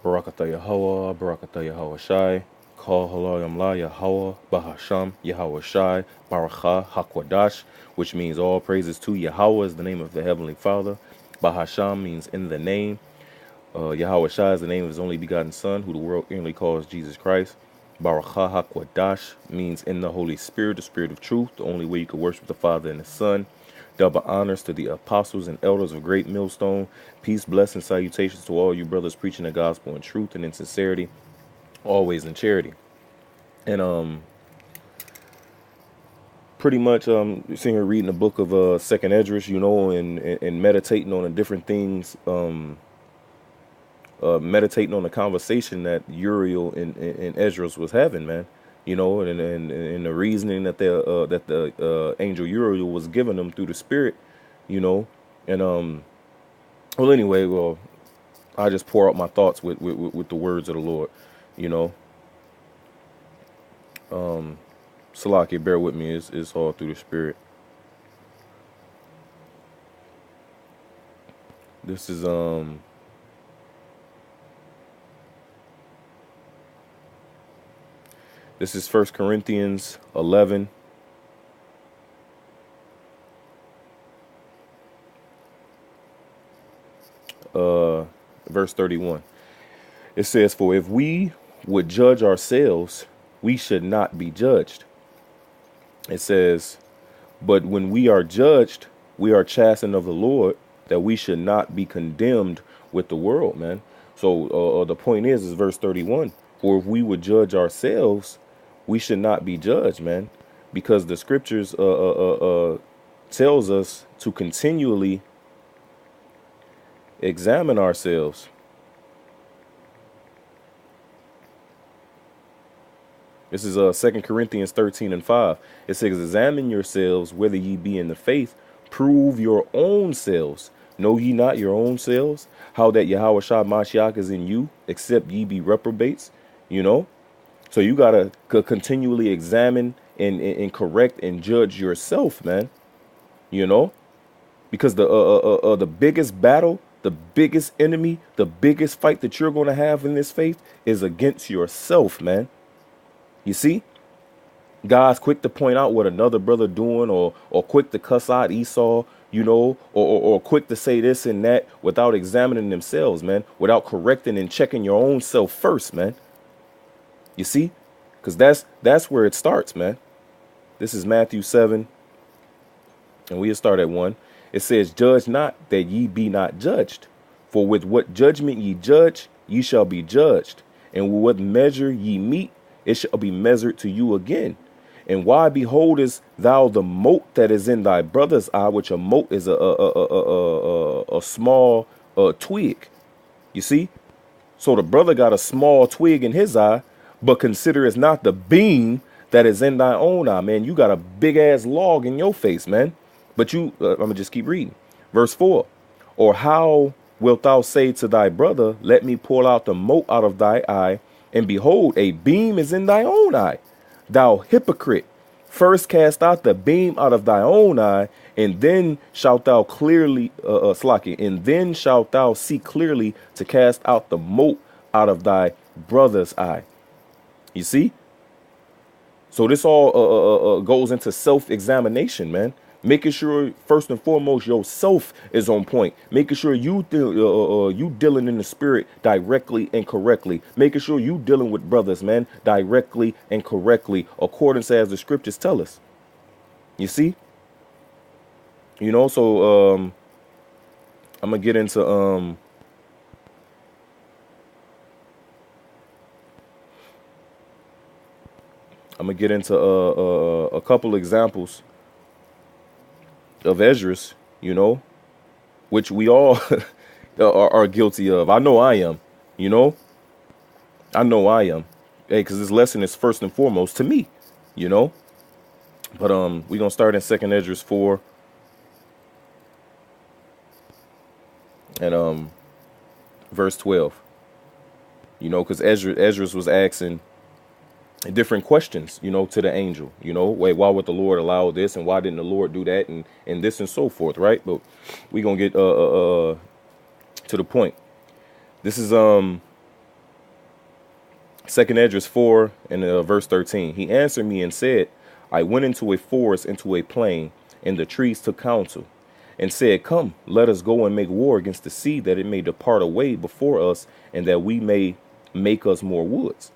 Barakatah Yahweh, Barakatah Yahweh Shai, Kal Halayam La Yahweh, Bahasham, Yahweh Shai, Barakah, Hakwadash, which means all praises to Yahweh is the name of the Heavenly Father. Bahasham means in the name. Yahweh Shai is the name of his only begotten Son, who the world ignorantly calls Jesus Christ. Barakah HaKwadash means in the Holy Spirit, the Spirit of truth, the only way you can worship the Father and the Son. Double honors to the apostles and elders of Great Millstone. Peace, blessings, salutations to all you brothers preaching the gospel in truth and in sincerity, always in charity. And pretty much sitting here reading the book of Second Esdras, and meditating on the different things, meditating on the conversation that Uriel and Esdras was having, man. And the reasoning that the angel Uriel was giving them through the spirit, you know, and well, anyway, I just pour out my thoughts with the words of the Lord, you know. Salaki, bear with me, it's all through the spirit. This is First Corinthians 11. Verse 31. It says, "For if we would judge ourselves, we should not be judged." It says, "But when we are judged, we are chastened of the Lord, that we should not be condemned with the world," man. So the point is verse 31. For if we would judge ourselves, we should not be judged, man, because the scriptures tells us to continually examine ourselves. This is 2 Corinthians 13 and 5. It says, "Examine yourselves whether ye be in the faith. Prove your own selves. Know ye not your own selves? How that Yahweh Shah Mashiach is in you, except ye be reprobates." You know? So you got to continually examine and correct and judge yourself, man. You know? Because the biggest battle, the biggest enemy, the biggest fight that you're going to have in this faith is against yourself, man. You see, God's quick to point out what another brother doing, or quick to cuss out Esau, or quick to say this and that without examining themselves, man, without correcting and checking your own self first, man. You see, because that's where it starts, man. This is Matthew 7, and we'll start at 1. It says, "Judge not that ye be not judged. For with what judgment ye judge, ye shall be judged. And with what measure ye mete, it shall be measured to you again. And why beholdest thou the mote that is in thy brother's eye," which a mote is a small twig. You see? So the brother got a small twig in his eye, but consider it's not the beam that is in thy own eye, man. You got a big ass log in your face, man. But I'm going to just keep reading. Verse 4. "Or how wilt thou say to thy brother, Let me pull out the mote out of thy eye, and behold, a beam is in thy own eye? Thou hypocrite, first cast out the beam out of thy own eye, and then shalt thou and then shalt thou see clearly to cast out the mote out of thy brother's eye." You see? So this all goes into self-examination, man. Making sure first and foremost yourself is on point. Making sure you dealing in the spirit directly and correctly. Making sure you dealing with brothers, man, directly and correctly, according to as the scriptures tell us. You see? So I'm gonna get into a couple examples of Esdras, which we all are guilty of. I know I am, I know I am. Hey, because this lesson is first and foremost to me, But we're gonna start in 2 Esdras 4 and verse 12. Because Esdras was asking different questions, to the angel, wait, why would the Lord allow this, and why didn't the Lord do that, and this and so forth, right? But we're gonna get to the point. This is Second Esdras 4 and verse 13. He answered me and said, I went into a forest, into a plain, and the trees took counsel, and said, Come, let us go and make war against the sea, that it may depart away before us, and that we may make us more woods.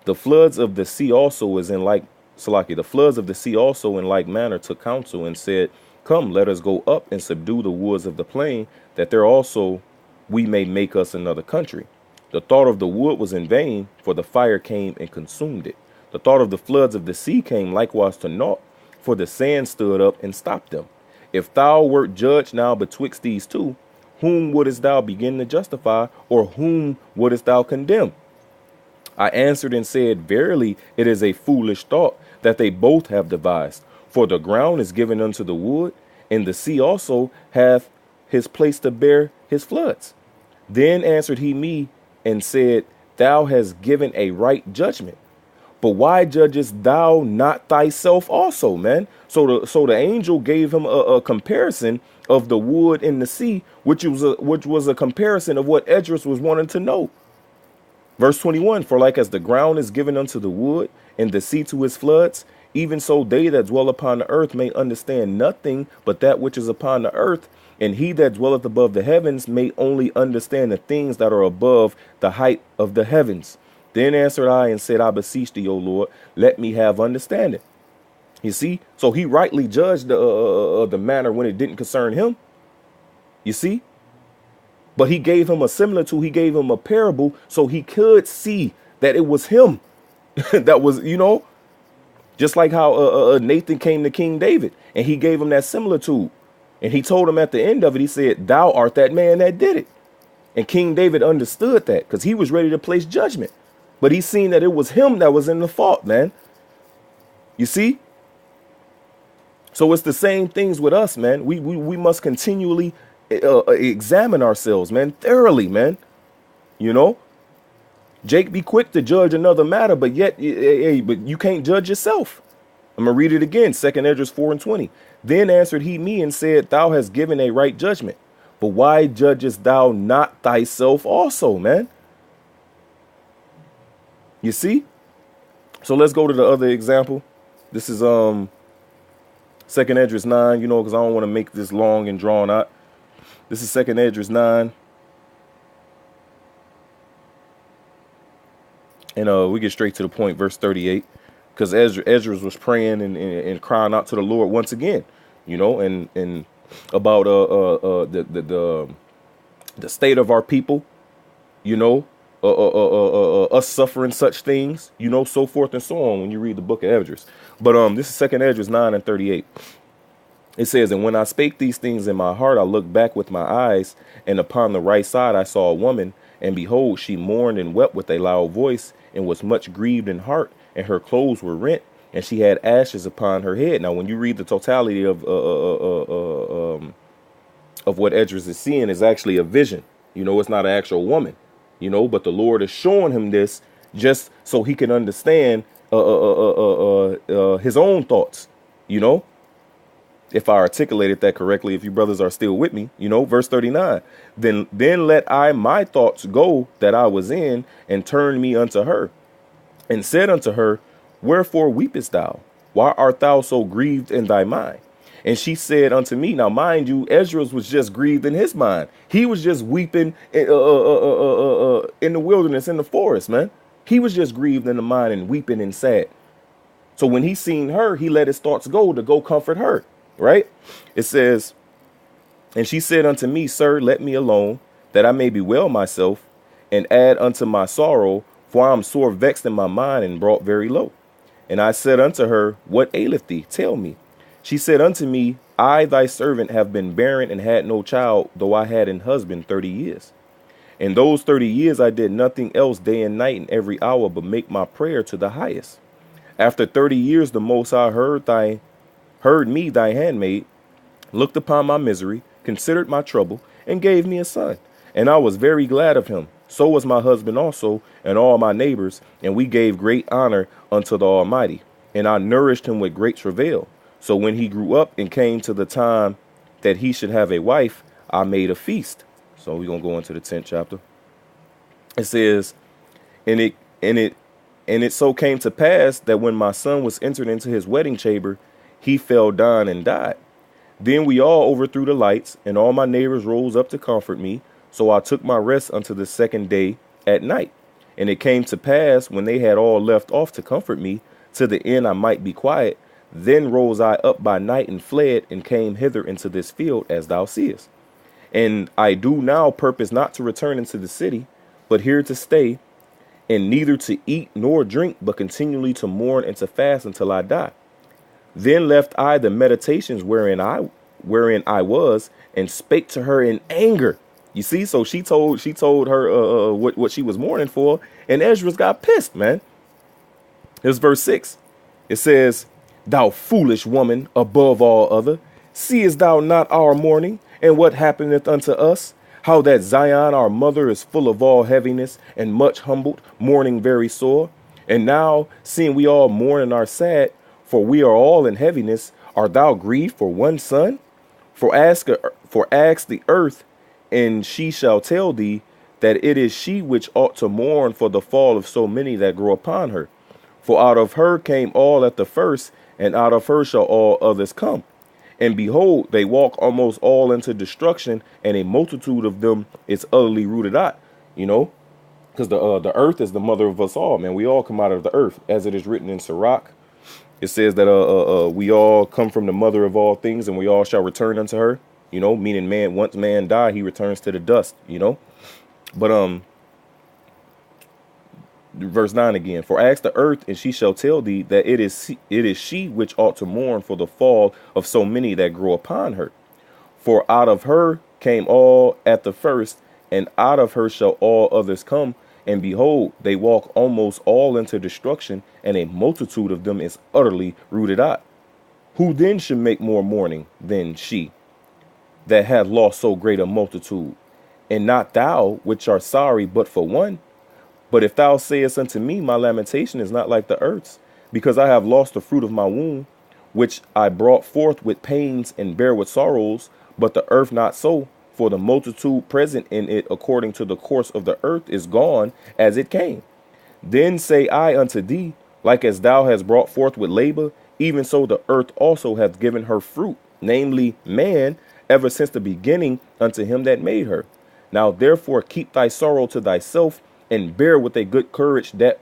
The floods of the sea also is in like Salaki, the floods of the sea also in like manner took counsel and said, Come, let us go up and subdue the woods of the plain, that there also we may make us another country. The thought of the wood was in vain, for the fire came and consumed it. The thought of the floods of the sea came likewise to naught, for the sand stood up and stopped them. If thou wert judged now betwixt these two, whom wouldest thou begin to justify, or whom wouldest thou condemn? I answered and said, Verily, it is a foolish thought that they both have devised. For the ground is given unto the wood, and the sea also hath his place to bear his floods. Then answered he me and said, Thou hast given a right judgment. But why judgest thou not thyself also, man? So the angel gave him a comparison of the wood and the sea, which was a comparison of what Esdras was wanting to know. Verse 21, for like as the ground is given unto the wood, and the sea to his floods, even so they that dwell upon the earth may understand nothing but that which is upon the earth, and he that dwelleth above the heavens may only understand the things that are above the height of the heavens. Then answered I and said, I beseech thee, O Lord, let me have understanding. You see, so he rightly judged the matter when it didn't concern him. You see, but he gave him a similitude. He gave him a parable so he could see that it was him that was, just like how Nathan came to King David and he gave him that similitude. And he told him at the end of it, he said, Thou art that man that did it. And King David understood that because he was ready to place judgment. But he seen that it was him that was in the fault, man. You see? So it's the same things with us, man. We must continually examine ourselves, man, thoroughly, man. Jake be quick to judge another matter, but yet, but you can't judge yourself. I'm going to read it again. 2 Esdras 4 and 20. Then answered he me and said, Thou hast given a right judgment, but why judgest thou not thyself also, man? You see? So let's go to the other example. This is 2 Esdras 9, because I don't want to make this long and drawn out. This is 2 Esdras 9. And we get straight to the point, verse 38. Because Esdras was praying and crying out to the Lord once again, and about the state of our people, us suffering such things, so forth and so on when you read the book of Esdras. But this is 2 Esdras 9 and 38. It says, And when I spake these things in my heart, I looked back with my eyes, and upon the right side I saw a woman, and behold, she mourned and wept with a loud voice, and was much grieved in heart, and her clothes were rent, and she had ashes upon her head. Now, when you read the totality of what Esdras is seeing, is actually a vision. It's not an actual woman. But the Lord is showing him this just so he can understand his own thoughts. If I articulated that correctly, if you brothers are still with me, verse 39. Then let I my thoughts go that I was in, and turn me unto her, and said unto her, Wherefore weepest thou? Why art thou so grieved in thy mind? And she said unto me, now mind you, Esdras was just grieved in his mind. He was just weeping in the wilderness, in the forest, man. He was just grieved in the mind and weeping and sad. So when he seen her, he let his thoughts go to go comfort her, right? It says, and she said unto me, Sir, let me alone, that I may bewail myself and add unto my sorrow, for I am sore vexed in my mind and brought very low. And I said unto her, What aileth thee? Tell me. She said unto me, I, thy servant, have been barren and had no child, though I had an husband 30 years. In those 30 years I did nothing else day and night and every hour but make my prayer to the highest. After 30 years the Most High heard me, thy handmaid, looked upon my misery, considered my trouble, and gave me a son. And I was very glad of him. So was my husband also, and all my neighbors, and we gave great honor unto the Almighty. And I nourished him with great travail. So when he grew up and came to the time that he should have a wife, I made a feast. So we're going to go into the 10th chapter. It says, and And it so came to pass that when my son was entered into his wedding chamber, he fell down and died. Then we all overthrew the lights, and all my neighbors rose up to comfort me. So I took my rest unto the second day at night. And it came to pass, when they had all left off to comfort me, to the end I might be quiet, then rose I up by night and fled, and came hither into this field, as thou seest. And I do now purpose not to return into the city, but here to stay, and neither to eat nor drink, but continually to mourn and to fast until I die. Then left I the meditations wherein I was, and spake to her in anger. You see, so she told her what she was mourning for, and Esdras got pissed, man. Here's verse 6. It says, "Thou foolish woman, above all other, seest thou not our mourning, and what happeneth unto us? How that Zion our mother is full of all heaviness, and much humbled, mourning very sore. And now, seeing we all mourn and are sad, for we are all in heaviness, art thou grieved for one son? For ask the earth, and she shall tell thee that it is she which ought to mourn for the fall of so many that grow upon her. For out of her came all at the first, and out of her shall all others come. And behold, they walk almost all into destruction, and a multitude of them is utterly rooted out." You know, because the earth is the mother of us all, man. We all come out of the earth, as it is written in Sirach. It says that we all come from the mother of all things, and we all shall return unto her. You know, meaning man, once man die, he returns to the dust. You know, but verse 9 again. "For ask the earth, and she shall tell thee that it is she which ought to mourn for the fall of so many that grow upon her. For out of her came all at the first, and out of her shall all others come. And behold, they walk almost all into destruction, and a multitude of them is utterly rooted out. Who then should make more mourning than she that hath lost so great a multitude? And not thou, which art sorry but for one? But if thou sayest unto me, my lamentation is not like the earth's, because I have lost the fruit of my womb, which I brought forth with pains and bare with sorrows, but the earth not so, for the multitude present in it according to the course of the earth is gone as it came. Then say I unto thee, like as thou hast brought forth with labor, even so the earth also hath given her fruit, namely man, ever since the beginning unto him that made her. Now therefore keep thy sorrow to thyself, and bear with a good courage that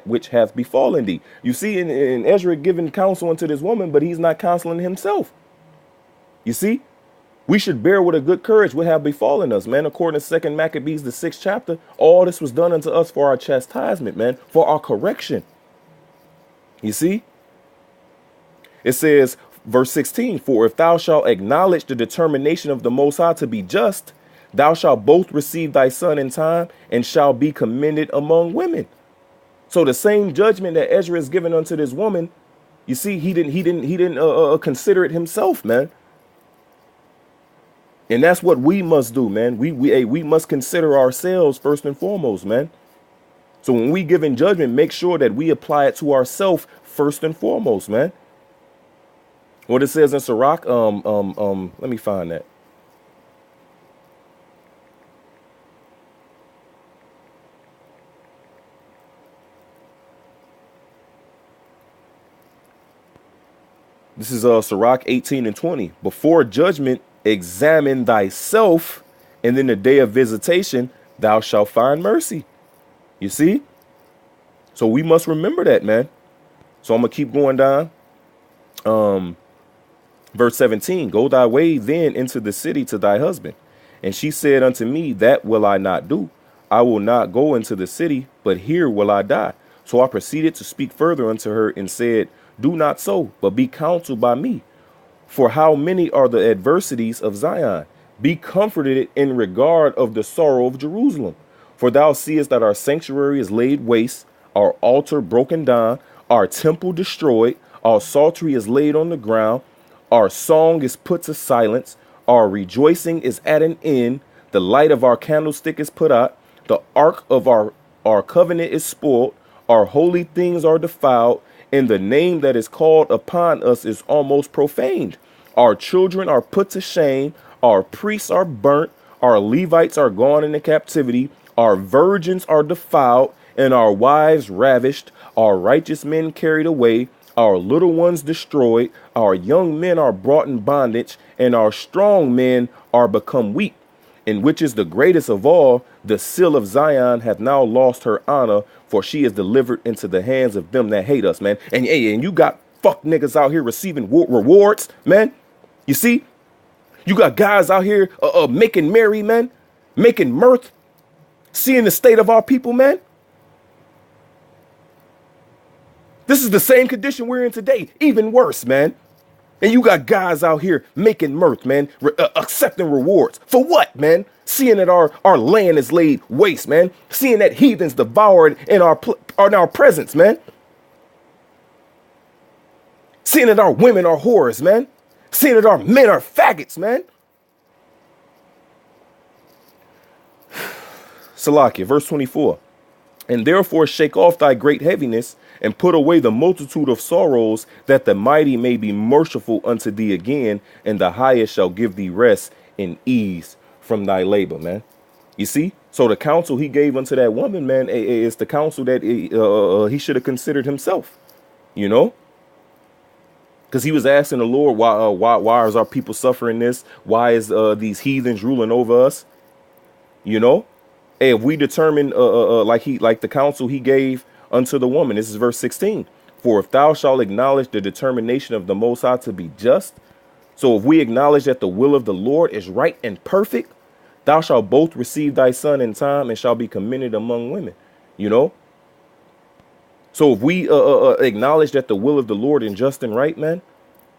which hath befallen thee." You see, in Ezra giving counsel unto this woman, but he's not counseling himself. You see, we should bear with a good courage what have befallen us, man. According to 2 Maccabees, the 6th chapter, all this was done unto us for our chastisement, man, for our correction. You see, it says, verse 16, "For if thou shalt acknowledge the determination of the Most High to be just, thou shalt both receive thy son in time, and shall be commended among women." So the same judgment that Ezra is given unto this woman, you see, he didn't consider it himself, man. And that's what we must do, man. We must consider ourselves first and foremost, man. So when we give in judgment, make sure that we apply it to ourselves first and foremost, man. What it says in Sirach, let me find that. This is Sirach 18 and 20. "Before judgment, examine thyself, and in the day of visitation, thou shalt find mercy." You see? So we must remember that, man. So I'm going to keep going down. Verse 17, "Go thy way then into the city to thy husband. And she said unto me, that will I not do. I will not go into the city, but here will I die. So I proceeded to speak further unto her and said, do not so, but be counseled by me. For how many are the adversities of Zion? Be comforted in regard of the sorrow of Jerusalem. For thou seest that our sanctuary is laid waste, our altar broken down, our temple destroyed, our psaltery is laid on the ground, our song is put to silence, our rejoicing is at an end, the light of our candlestick is put out, the ark of our covenant is spoiled, our holy things are defiled, and the name that is called upon us is almost profaned. Our children are put to shame, our priests are burnt, our Levites are gone into captivity, our virgins are defiled, and our wives ravished, our righteous men carried away, our little ones destroyed, our young men are brought in bondage, and our strong men are become weak. And which is the greatest of all, the seal of Zion hath now lost her honor, for she is delivered into the hands of them that hate us, man. And hey, and you got fuck niggas out here receiving rewards, man. You see, you got guys out here making merry, man, making mirth, seeing the state of our people, man. This is the same condition we're in today, even worse, man. And you got guys out here making mirth, man, accepting rewards. For what, man? Seeing that our land is laid waste, man. Seeing that heathens devoured in our presence, man. Seeing that our women are whores, man. Seeing that our men are faggots, man. Salakia, verse 24. And therefore shake off thy great heaviness, and put away the multitude of sorrows, that the mighty may be merciful unto thee again, and the highest shall give thee rest and ease from thy labor, man. You see? So the counsel he gave unto that woman, man, is the counsel that he should have considered himself, you know? Because he was asking the Lord, why is our people suffering this? Why is these heathens ruling over us? You know? Hey, if we determine like the counsel he gave unto the woman, this is verse 16. For if thou shalt acknowledge the determination of the Most High to be just, so if we acknowledge that the will of the Lord is right and perfect, thou shalt both receive thy son in time and shall be commended among women. You know? So if we acknowledge that the will of the Lord is just and right, man,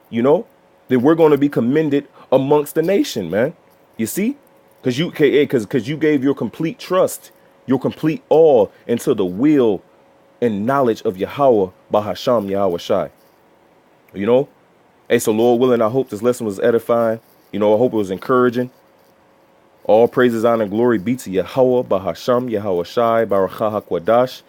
you know, then we're going to be commended amongst the nation, man. You see? Because you gave your complete trust, your complete all into the will and knowledge of Yahweh Bahasham Yahweh Shai. You know? Hey, so Lord willing, I hope this lesson was edifying. You know, I hope it was encouraging. All praises, honor, and glory be to Yahweh Bahasham Yahweh Shai Baruch HaKwadash.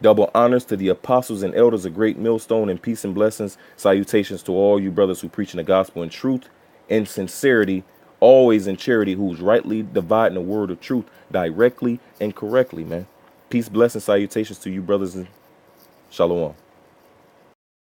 Double honors to the apostles and elders of Great Millstone, and peace and blessings. Salutations to all you brothers who preaching the gospel in truth and sincerity, always in charity, who's rightly dividing the word of truth directly and correctly, man. Peace, blessings, salutations to you brothers, and shalom.